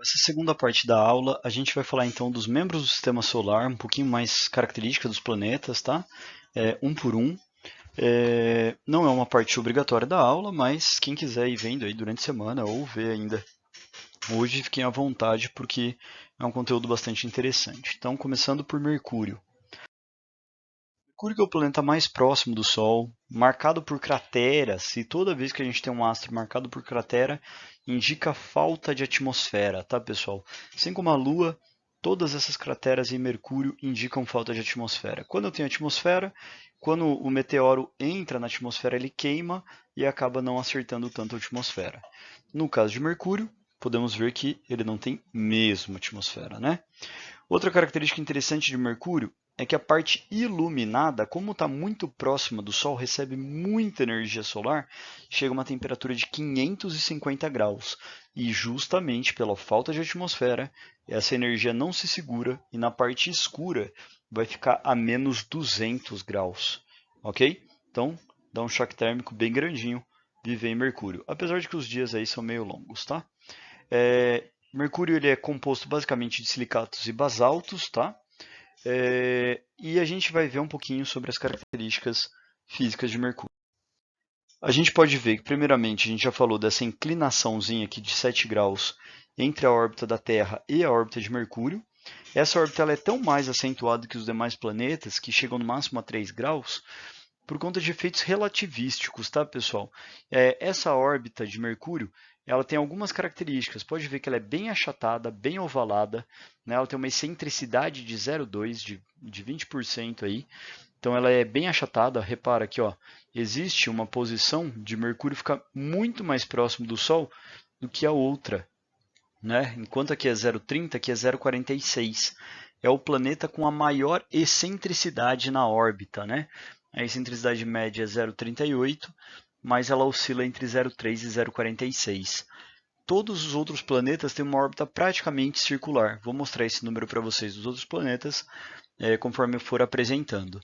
Essa segunda parte da aula, a gente vai falar então dos membros do Sistema Solar, um pouquinho mais característica dos planetas, tá? Um por um. Não é uma parte obrigatória da aula, mas quem quiser ir vendo aí durante a semana ou ver ainda hoje, fiquem à vontade, porque é um conteúdo bastante interessante. Então, começando por Mercúrio. Mercúrio é o planeta mais próximo do Sol, marcado por crateras, e toda vez que a gente tem um astro marcado por cratera, indica falta de atmosfera, tá, pessoal? Assim como a Lua, todas essas crateras em Mercúrio indicam falta de atmosfera. Quando eu tenho atmosfera, quando o meteoro entra na atmosfera, ele queima e acaba não acertando tanto a atmosfera. No caso de Mercúrio, podemos ver que ele não tem mesmo atmosfera, né? Outra característica interessante de Mercúrio é que a parte iluminada, como está muito próxima do Sol, recebe muita energia solar, chega a uma temperatura de 550 graus. E justamente pela falta de atmosfera, essa energia não se segura e na parte escura vai ficar a menos 200 graus. Ok? Então, dá um choque térmico bem grandinho viver em Mercúrio. Apesar de que os dias aí são meio longos, tá? Mercúrio ele é composto basicamente de silicatos e basaltos, tá? E a gente vai ver um pouquinho sobre as características físicas de Mercúrio. A gente pode ver que, primeiramente, a gente já falou dessa inclinaçãozinha aqui de 7 graus entre a órbita da Terra e a órbita de Mercúrio. Essa órbita ela é tão mais acentuada que os demais planetas, que chegam no máximo a 3 graus, por conta de efeitos relativísticos, tá, pessoal? Essa órbita de Mercúrio, ela tem algumas características. Pode ver que ela é bem achatada, bem ovalada, né? Ela tem uma excentricidade de 0,2, de 20% aí. Então ela é bem achatada. Repara aqui, ó, existe uma posição de Mercúrio ficar muito mais próximo do Sol do que a outra, né? Enquanto aqui é 0,30, aqui é 0,46. É o planeta com a maior excentricidade na órbita, né? A excentricidade média é 0,38, mas ela oscila entre 0,3 e 0,46. Todos os outros planetas têm uma órbita praticamente circular. Vou mostrar esse número para vocês dos outros planetas conforme eu for apresentando.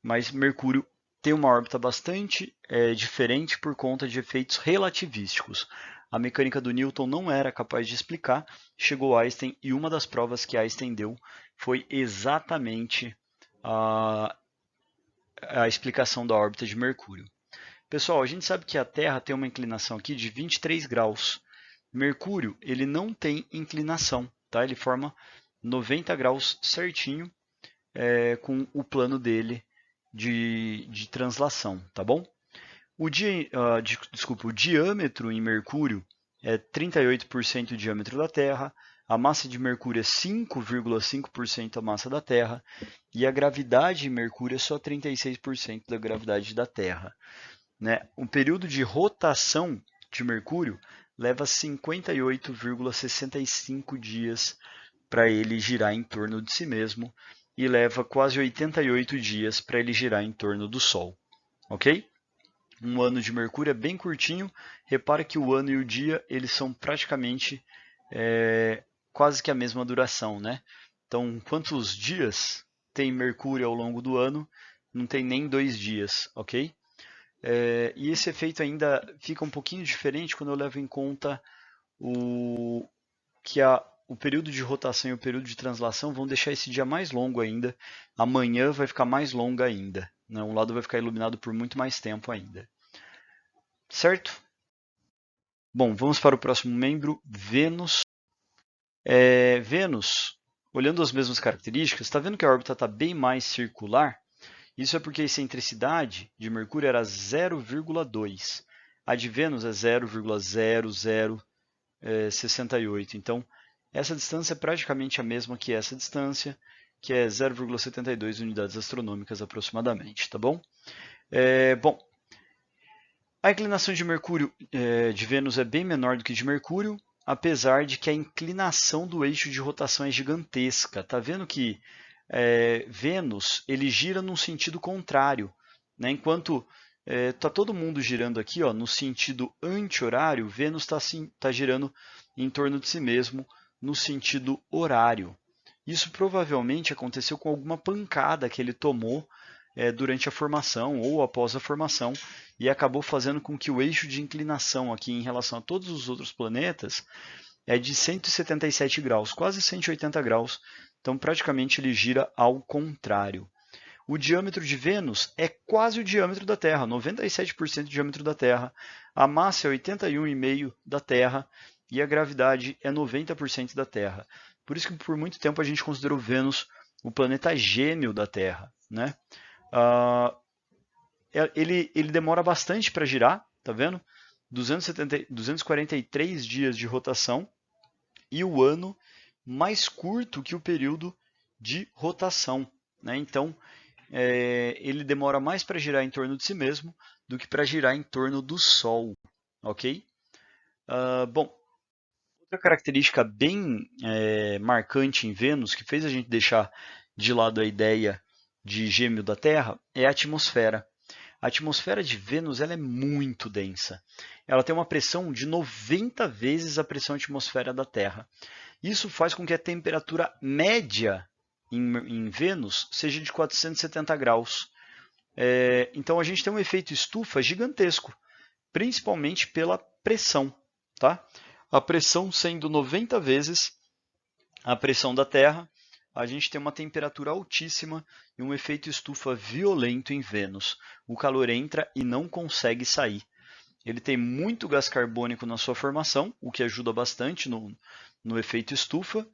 Mas Mercúrio tem uma órbita bastante diferente por conta de efeitos relativísticos. A mecânica do Newton não era capaz de explicar, chegou Einstein e uma das provas que Einstein deu foi exatamente a explicação da órbita de Mercúrio. Pessoal, a gente sabe que a Terra tem uma inclinação aqui de 23 graus. Mercúrio ele não tem inclinação, tá? Ele forma 90 graus certinho com o plano dele de translação, tá bom? O diâmetro em Mercúrio é 38% do diâmetro da Terra, a massa de Mercúrio é 5,5% a massa da Terra e a gravidade em Mercúrio é só 36% da gravidade da Terra. Né? O período de rotação de Mercúrio leva 58,65 dias para ele girar em torno de si mesmo e leva quase 88 dias para ele girar em torno do Sol. Ok? Um ano de Mercúrio é bem curtinho. Repara que o ano e o dia eles são praticamente quase que a mesma duração, né? Então, quantos dias tem Mercúrio ao longo do ano? Não tem nem 2 dias, ok? E esse efeito ainda fica um pouquinho diferente quando eu levo em conta que o período de rotação e o período de translação vão deixar esse dia mais longo ainda. Amanhã vai ficar mais longa ainda. Né? Um lado vai ficar iluminado por muito mais tempo ainda. Certo? Bom, vamos para o próximo membro, Vênus. Vênus, olhando as mesmas características, está vendo que a órbita está bem mais circular? Isso é porque a excentricidade de Mercúrio era 0,2. A de Vênus é 0,0068. Então, essa distância é praticamente a mesma que essa distância, que é 0,72 unidades astronômicas aproximadamente, tá bom? Bom, a inclinação de Mercúrio de Vênus é bem menor do que de Mercúrio, apesar de que a inclinação do eixo de rotação é gigantesca. Tá vendo que Vênus ele gira num sentido contrário, né? Enquanto está todo mundo girando aqui, ó, no sentido anti-horário, Vênus está girando em torno de si mesmo no sentido horário. Isso provavelmente aconteceu com alguma pancada que ele tomou durante a formação ou após a formação e acabou fazendo com que o eixo de inclinação aqui em relação a todos os outros planetas é de 177 graus, quase 180 graus, então praticamente ele gira ao contrário. O diâmetro de Vênus é quase o diâmetro da Terra, 97% do diâmetro da Terra. A massa é 81,5% da Terra e a gravidade é 90% da Terra. Por isso que por muito tempo a gente considerou Vênus o planeta gêmeo da Terra, né? Ele demora bastante para girar, tá vendo? 243 dias de rotação e o ano mais curto que o período de rotação, né? Então, ele demora mais para girar em torno de si mesmo do que para girar em torno do Sol, ok? Bom, outra característica bem marcante em Vênus, que fez a gente deixar de lado a ideia de gêmeo da Terra, é a atmosfera. A atmosfera de Vênus ela é muito densa. Ela tem uma pressão de 90 vezes a pressão atmosférica da Terra. Isso faz com que a temperatura média em Vênus seja de 470 graus. Então a gente tem um efeito estufa gigantesco, principalmente pela pressão. Tá? A pressão sendo 90 vezes a pressão da Terra, a gente tem uma temperatura altíssima e um efeito estufa violento em Vênus. O calor entra e não consegue sair. Ele tem muito gás carbônico na sua formação, o que ajuda bastante no efeito estufa.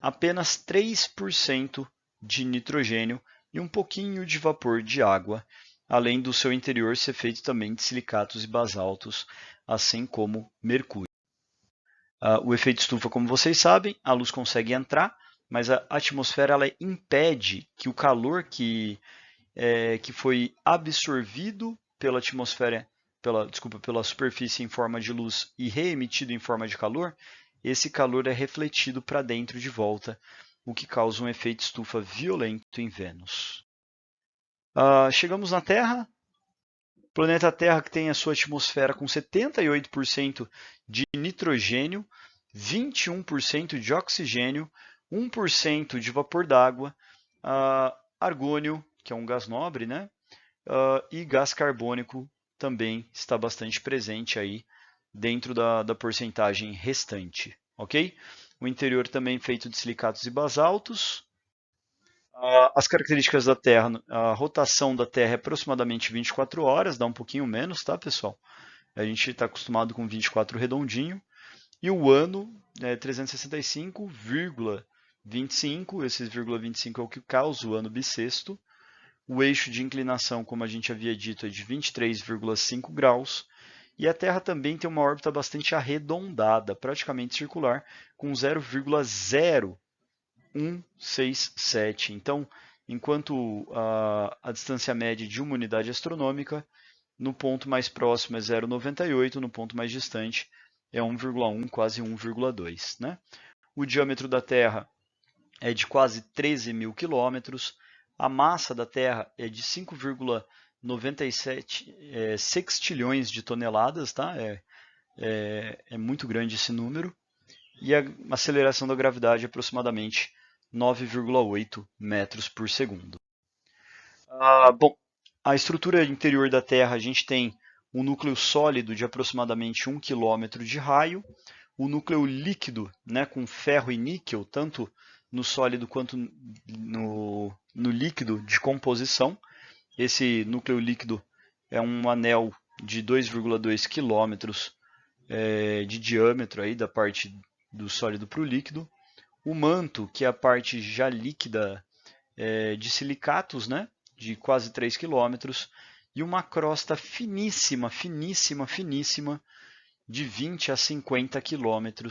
Apenas 3% de nitrogênio e um pouquinho de vapor de água, além do seu interior ser feito também de silicatos e basaltos, assim como mercúrio. O efeito estufa, como vocês sabem, a luz consegue entrar, mas a atmosfera ela impede que o calor que foi absorvido pela atmosfera, pela superfície em forma de luz e reemitido em forma de calor, esse calor é refletido para dentro de volta, o que causa um efeito estufa violento em Vênus. Chegamos na Terra, planeta Terra que tem a sua atmosfera com 78% de nitrogênio, 21% de oxigênio, 1% de vapor d'água, argônio, que é um gás nobre, né? E gás carbônico também está bastante presente aí dentro da porcentagem restante, ok? O interior também feito de silicatos e basaltos. As características da Terra, a rotação da Terra é aproximadamente 24 horas, dá um pouquinho menos, tá, pessoal? A gente está acostumado com 24 redondinho. E o ano é 365,25, esse 0,25 é o que causa o ano bissexto. O eixo de inclinação, como a gente havia dito, é de 23,5 graus. E a Terra também tem uma órbita bastante arredondada, praticamente circular, com 0,0167. Então, enquanto a distância média de uma unidade astronômica, no ponto mais próximo é 0,98, no ponto mais distante é 1,1, quase 1,2. Né? O diâmetro da Terra é de quase 13 mil quilômetros. A massa da Terra é de 5,97 sextilhões de toneladas. Tá? É muito grande esse número. E a aceleração da gravidade é aproximadamente 9,8 metros por segundo. Bom, a estrutura interior da Terra, a gente tem um núcleo sólido de aproximadamente 1 km de raio, o núcleo líquido, né, com ferro e níquel, tanto no sólido quanto no líquido de composição. Esse núcleo líquido é um anel de 2,2 km de diâmetro aí, da parte do sólido para o líquido. O manto, que é a parte já líquida de silicatos, né, de quase 3 km, e uma crosta finíssima, finíssima, finíssima, de 20 a 50 km,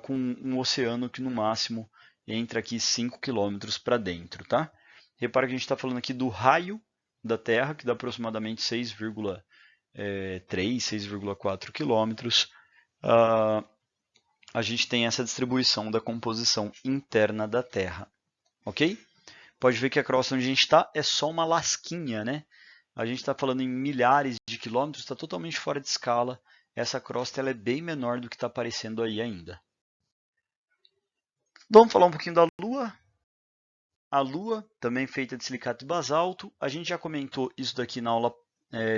com um oceano que no máximo entra aqui 5 km para dentro. Tá? Repara que a gente está falando aqui do raio da Terra, que dá aproximadamente 6,3, 6,4 km. A gente tem essa distribuição da composição interna da Terra. Ok? Pode ver que a crosta onde a gente está é só uma lasquinha, né? A gente está falando em milhares de quilômetros, está totalmente fora de escala. Essa crosta ela é bem menor do que está aparecendo aí ainda. Vamos falar um pouquinho da Lua. A Lua, também feita de silicato e basalto. A gente já comentou isso daqui na aula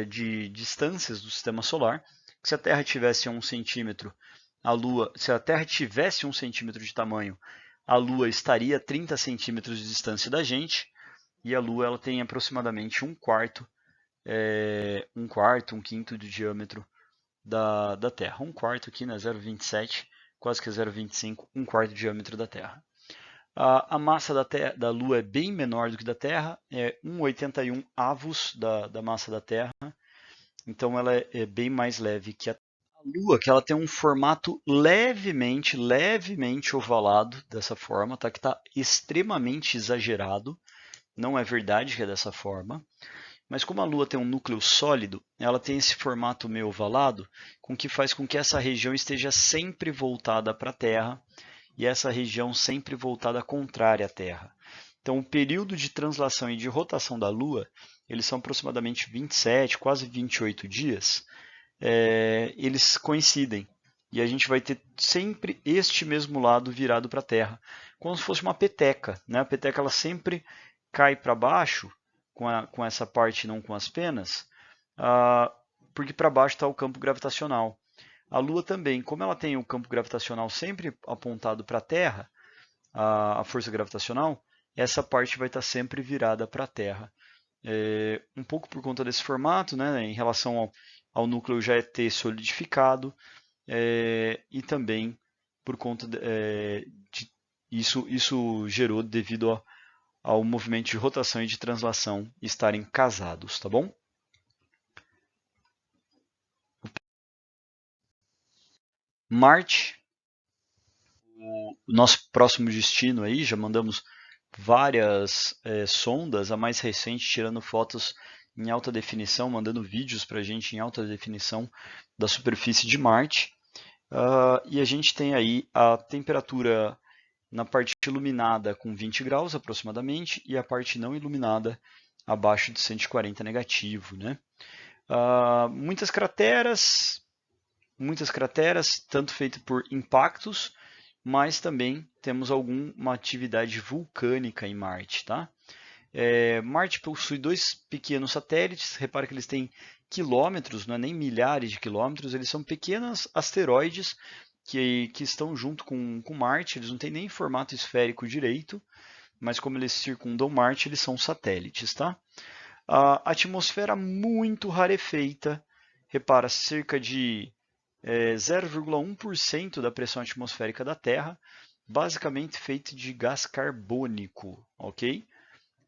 de distâncias do Sistema Solar. Que se a Terra tivesse a 1 centímetro, a Lua, se a Terra tivesse 1 centímetro de tamanho, a Lua estaria a 30 centímetros de distância da gente, e a Lua ela tem aproximadamente um quarto, um quinto de diâmetro da Terra. Um quarto aqui, né, 0,27, quase que 0,25, um quarto de diâmetro da Terra. A massa da Lua é bem menor do que da Terra, é 1,81 avos da massa da Terra, então ela é bem mais leve que a Lua, que ela tem um formato levemente ovalado dessa forma, tá? Que está extremamente exagerado. Não é verdade que é dessa forma. Mas como a Lua tem um núcleo sólido, ela tem esse formato meio ovalado, com que faz com que essa região esteja sempre voltada para a Terra e essa região sempre voltada contrária à Terra. Então, o período de translação e de rotação da Lua, eles são aproximadamente 27, quase 28 dias. Eles coincidem. E a gente vai ter sempre este mesmo lado virado para a Terra, como se fosse uma peteca. Né? A peteca ela sempre cai para baixo, com essa parte não com as penas, porque para baixo está o campo gravitacional. A Lua também, como ela tem o campo gravitacional sempre apontado para a Terra, a força gravitacional, essa parte vai estar sempre virada para a Terra. Um pouco por conta desse formato, né, em relação ao núcleo já ter solidificado, e também por conta de isso gerou devido ao movimento de rotação e de translação estarem casados, tá bom? Marte, o nosso próximo destino aí, já mandamos várias sondas, a mais recente tirando fotos em alta definição, mandando vídeos para a gente em alta definição da superfície de Marte. E a gente tem aí a temperatura na parte iluminada com 20 graus aproximadamente e a parte não iluminada abaixo de 140 negativo, né? Muitas crateras, tanto feito por impactos, mas também temos alguma atividade vulcânica em Marte, tá? Marte possui 2 pequenos satélites, repara que eles têm quilômetros, não é nem milhares de quilômetros, eles são pequenos asteroides que estão junto com Marte, eles não têm nem formato esférico direito, mas como eles circundam Marte, eles são satélites, tá? A atmosfera muito rarefeita, repara, cerca de 0,1% da pressão atmosférica da Terra, basicamente feito de gás carbônico, ok?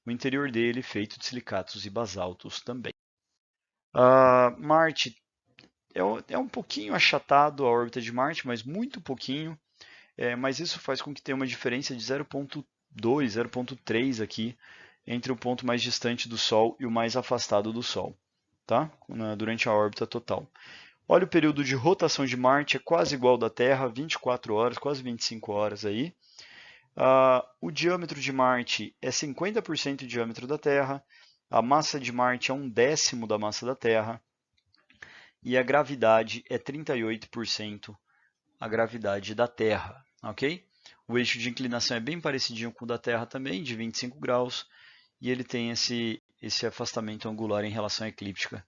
O interior dele feito de silicatos e basaltos também. Marte é um pouquinho achatado a órbita de Marte, mas muito pouquinho. Mas isso faz com que tenha uma diferença de 0,2, 0,3 aqui entre o ponto mais distante do Sol e o mais afastado do Sol, tá? Durante a órbita total. Olha o período de rotação de Marte, é quase igual ao da Terra, 24 horas, quase 25 horas aí. O diâmetro de Marte é 50% do diâmetro da Terra, a massa de Marte é 1/10 da massa da Terra e a gravidade é 38% a gravidade da Terra, ok? O eixo de inclinação é bem parecidinho com o da Terra também, de 25 graus, e ele tem esse afastamento angular em relação à eclíptica,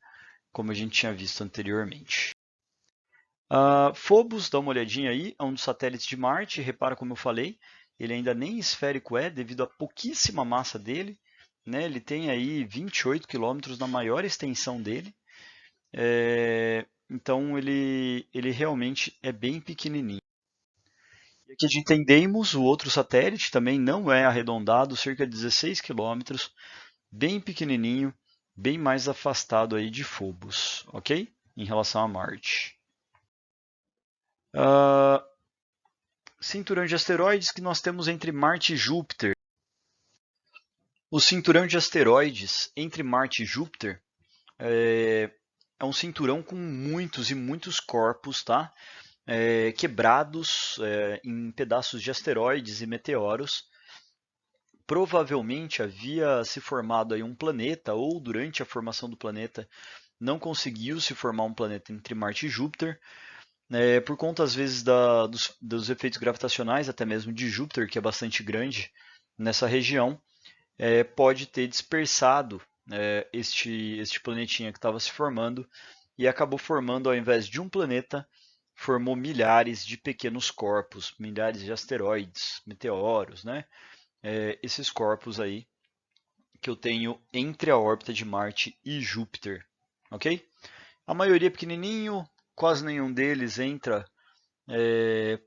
como a gente tinha visto anteriormente. Phobos, dá uma olhadinha aí, é um dos satélites de Marte, repara como eu falei, ele ainda nem esférico devido à pouquíssima massa dele, né? Ele tem aí 28 quilômetros na maior extensão dele, então ele realmente é bem pequenininho. E aqui a gente tem Deimos, o outro satélite, também não é arredondado, cerca de 16 quilômetros, bem pequenininho, bem mais afastado aí de Phobos, ok? Em relação a Marte. Cinturão de asteroides que nós temos entre Marte e Júpiter. O cinturão de asteroides entre Marte e Júpiter é um cinturão com muitos e muitos corpos, tá? Quebrados em pedaços de asteroides e meteoros. Provavelmente havia se formado aí um planeta, ou durante a formação do planeta não conseguiu se formar um planeta entre Marte e Júpiter, por conta às vezes dos efeitos gravitacionais, até mesmo de Júpiter, que é bastante grande nessa região, pode ter dispersado este planetinha que estava se formando e acabou formando, ao invés de um planeta, formou milhares de pequenos corpos, milhares de asteroides, meteoros, né? Esses corpos aí que eu tenho entre a órbita de Marte e Júpiter, ok? A maioria é pequenininho, quase nenhum deles entra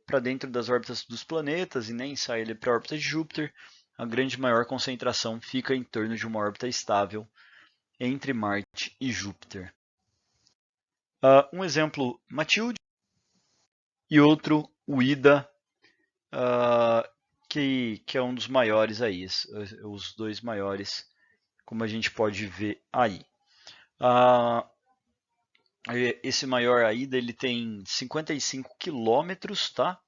para dentro das órbitas dos planetas e nem sai para a órbita de Júpiter. A grande maior concentração fica em torno de uma órbita estável entre Marte e Júpiter. Um exemplo, Matilde, e outro, o Ida, que é um dos maiores aí, os dois maiores, como a gente pode ver aí. Esse maior Ida, ele tem 55 quilômetros, tá?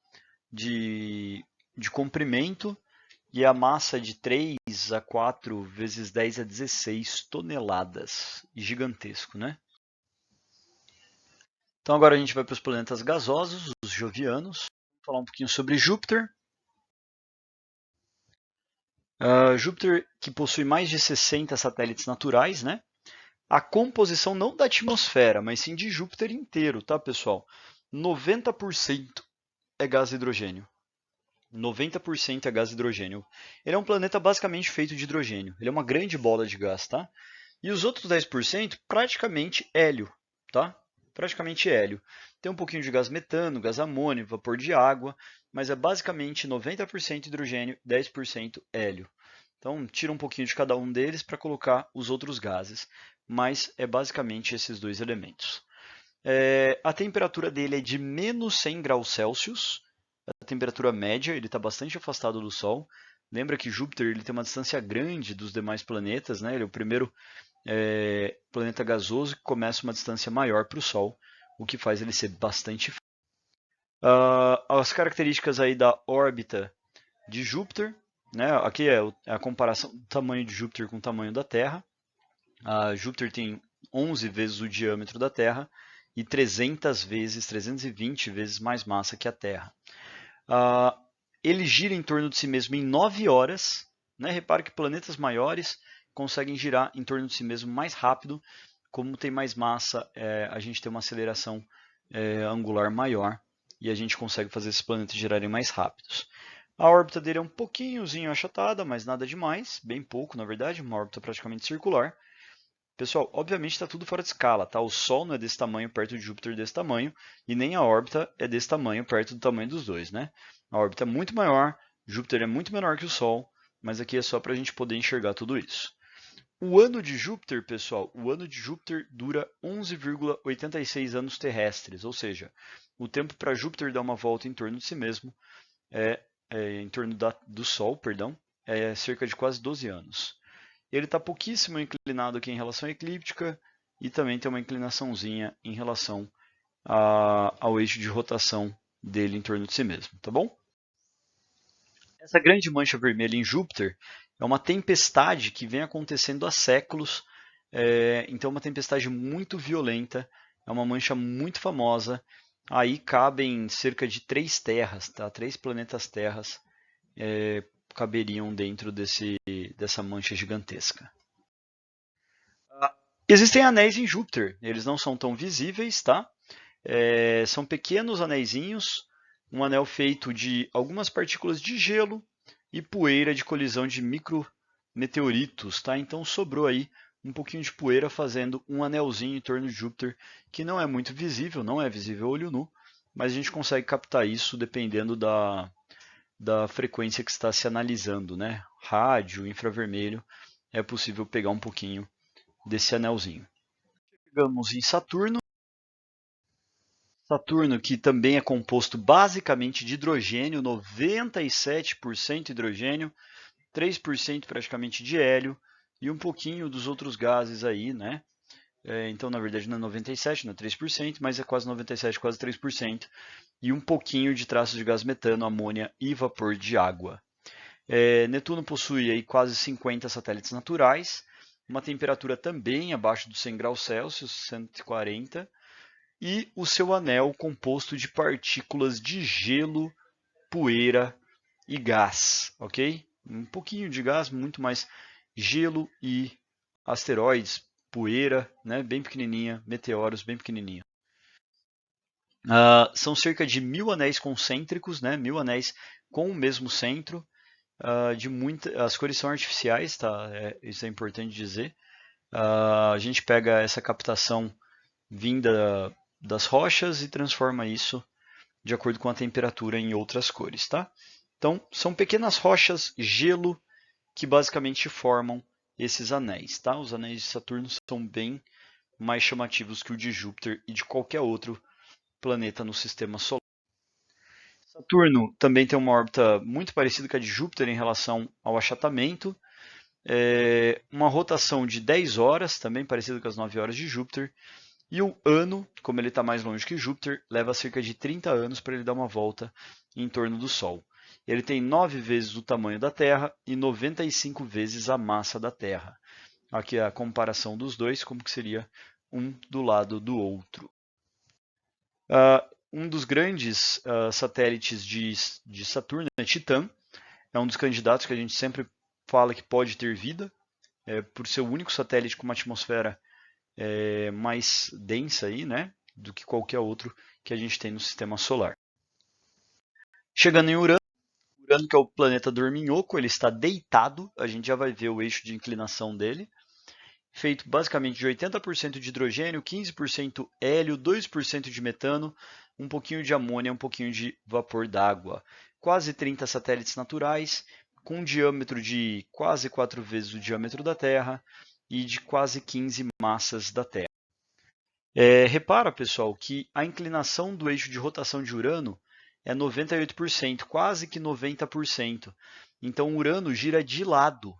de comprimento e a massa de 3 a 4 vezes 10 a 16 toneladas. Gigantesco, né? Então agora a gente vai para os planetas gasosos, os jovianos. Vou falar um pouquinho sobre Júpiter. Júpiter, que possui mais de 60 satélites naturais, né? A composição não da atmosfera, mas sim de Júpiter inteiro, tá, pessoal? 90% é gás hidrogênio. 90% é gás hidrogênio. Ele é um planeta basicamente feito de hidrogênio. Ele é uma grande bola de gás, tá? E os outros 10% praticamente hélio, tá? Praticamente hélio. Tem um pouquinho de gás metano, gás amônio, vapor de água, mas é basicamente 90% hidrogênio, 10% hélio. Então, tira um pouquinho de cada um deles para colocar os outros gases, mas é basicamente esses dois elementos. A temperatura dele é de menos 100 graus Celsius, a temperatura média, ele está bastante afastado do Sol. Lembra que Júpiter ele tem uma distância grande dos demais planetas, né? Ele é o primeiro planeta gasoso que começa uma distância maior para o Sol, o que faz ele ser bastante. As características aí da órbita de Júpiter, né? Aqui é a comparação do tamanho de Júpiter com o tamanho da Terra. Júpiter tem 11 vezes o diâmetro da Terra e 320 vezes mais massa que a Terra. Ele gira em torno de si mesmo em 9 horas. Né? Repare que planetas maiores conseguem girar em torno de si mesmo mais rápido. Como tem mais massa, a gente tem uma aceleração angular maior e a gente consegue fazer esses planetas girarem mais rápidos. A órbita dele é um pouquinhozinho achatada, mas nada demais, bem pouco na verdade, uma órbita praticamente circular. Pessoal, obviamente está tudo fora de escala, tá? O Sol não é desse tamanho perto de Júpiter desse tamanho, e nem a órbita é desse tamanho perto do tamanho dos dois, né? A órbita é muito maior, Júpiter é muito menor que o Sol, mas aqui é só para a gente poder enxergar tudo isso. O ano de Júpiter, pessoal, o ano de Júpiter dura 11,86 anos terrestres, ou seja, o tempo para Júpiter dar uma volta em torno de si mesmo, em torno do Sol, perdão, é cerca de quase 12 anos. Ele está pouquíssimo inclinado aqui em relação à eclíptica e também tem uma inclinaçãozinha em relação ao eixo de rotação dele em torno de si mesmo, tá bom? Essa grande mancha vermelha em Júpiter é uma tempestade que vem acontecendo há séculos, então é uma tempestade muito violenta, é uma mancha muito famosa. Aí cabem cerca de 3 terras, tá? 3 planetas terras caberiam dentro dessa mancha gigantesca. Existem anéis em Júpiter, eles não são tão visíveis, tá? São pequenos anéisinhos, um anel feito de algumas partículas de gelo e poeira de colisão de micrometeoritos, tá? Então sobrou aí um pouquinho de poeira fazendo um anelzinho em torno de Júpiter, que não é muito visível, não é visível a olho nu, mas a gente consegue captar isso dependendo da frequência que está se analisando, né? Rádio, infravermelho, é possível pegar um pouquinho desse anelzinho. Chegamos em Saturno. Saturno, que também é composto basicamente de hidrogênio, 97% hidrogênio, 3% praticamente de hélio e um pouquinho dos outros gases aí, né? Então, na verdade, não é 97%, não é 3%, mas é quase 97%, quase 3%. E um pouquinho de traços de gás metano, amônia e vapor de água. Netuno possui aí quase 50 satélites naturais, uma temperatura também abaixo dos 100 graus Celsius, 140, e o seu anel composto de partículas de gelo, poeira e gás, ok? Um pouquinho de gás, muito mais gelo e asteroides, poeira, né, bem pequenininha, meteoros bem pequenininhos. São cerca de 1000 anéis concêntricos, né? 1000 anéis com o mesmo centro. As cores são artificiais, tá? Isso é importante dizer. A gente pega essa captação vinda das rochas e transforma isso de acordo com a temperatura em outras cores, tá? Então, são pequenas rochas, gelo, que basicamente formam esses anéis, tá? Os anéis de Saturno são bem mais chamativos que o de Júpiter e de qualquer outro planeta no sistema solar. Saturno também tem uma órbita muito parecida com a de Júpiter em relação ao achatamento, uma rotação de 10 horas, também parecida com as 9 horas de Júpiter, e o ano, como ele está mais longe que Júpiter, leva cerca de 30 anos para ele dar uma volta em torno do Sol. Ele tem 9 vezes o tamanho da Terra e 95 vezes a massa da Terra. Aqui é a comparação dos dois, como que seria um do lado do outro. Um dos grandes satélites de Saturno é Titã. É um dos candidatos que a gente sempre fala que pode ter vida, por ser o único satélite com uma atmosfera mais densa aí, né, do que qualquer outro que a gente tem no sistema solar. Chegando em Urano, Urano que é o planeta dorminhoco, ele está deitado, a gente já vai ver o eixo de inclinação dele, feito basicamente de 80% de hidrogênio, 15% hélio, 2% de metano, um pouquinho de amônia, um pouquinho de vapor d'água. Quase 30 satélites naturais, com um diâmetro de quase 4 vezes o diâmetro da Terra e de quase 15 massas da Terra. Repara, pessoal, que a inclinação do eixo de rotação de Urano é 98%, quase que 90%. Então, Urano gira de lado.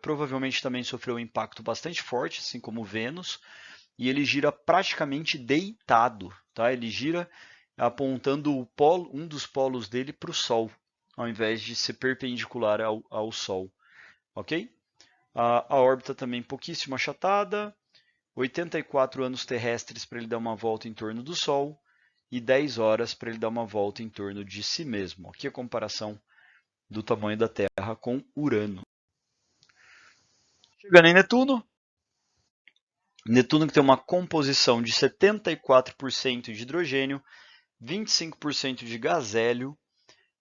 Provavelmente também sofreu um impacto bastante forte, assim como Vênus, e ele gira praticamente deitado. Tá? Ele gira apontando um dos polos dele para o Sol, ao invés de ser perpendicular ao Sol. Ok? A órbita também pouquíssimo achatada, 84 anos terrestres para ele dar uma volta em torno do Sol e 10 horas para ele dar uma volta em torno de si mesmo. Aqui a comparação do tamanho da Terra com Urano. Chegando em Netuno. Netuno que tem uma composição de 74% de hidrogênio, 25% de gás hélio,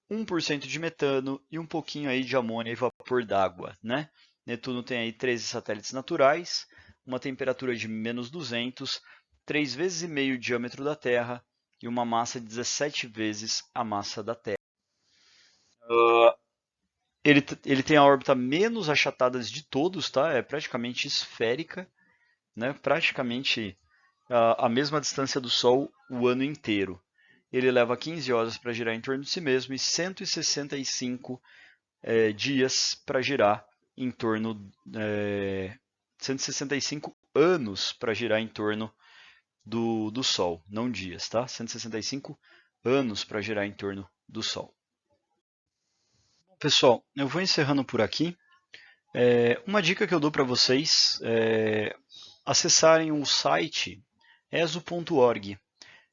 1% de metano e um pouquinho aí de amônia e vapor d'água, né? Netuno tem aí 13 satélites naturais, uma temperatura de menos 200, 3 vezes e meio o diâmetro da Terra e uma massa de 17 vezes a massa da Terra. Ele tem a órbita menos achatada de todos, tá? É praticamente esférica, né? Praticamente a mesma distância do Sol o ano inteiro. Ele leva 15 horas para girar em torno de si mesmo e 165 dias para girar em torno 165 anos para girar em torno do Sol, não dias, tá? 165 anos para girar em torno do Sol. Bom, pessoal, eu vou encerrando por aqui. Uma dica que eu dou para vocês é acessarem o site ESO.org,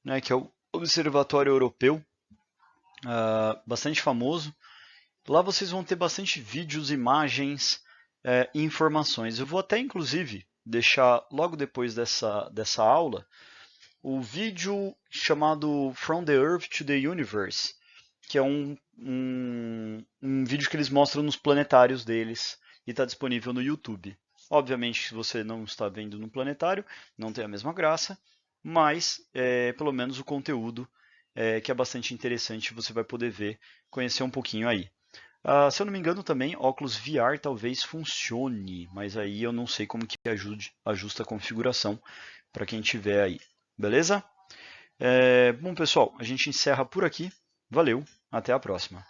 né, que é o Observatório Europeu, bastante famoso. Lá vocês vão ter bastante vídeos, imagens e informações. Eu vou até, inclusive, deixar logo depois dessa aula o vídeo chamado From the Earth to the Universe, que é um vídeo que eles mostram nos planetários deles e está disponível no YouTube. Obviamente, se você não está vendo no planetário, não tem a mesma graça, mas pelo menos o conteúdo que é bastante interessante, você vai poder ver, conhecer um pouquinho aí. Se eu não me engano também, óculos VR talvez funcione, mas aí eu não sei como que ajusta a configuração para quem tiver aí. Beleza? Bom, pessoal, a gente encerra por aqui. Valeu, até a próxima.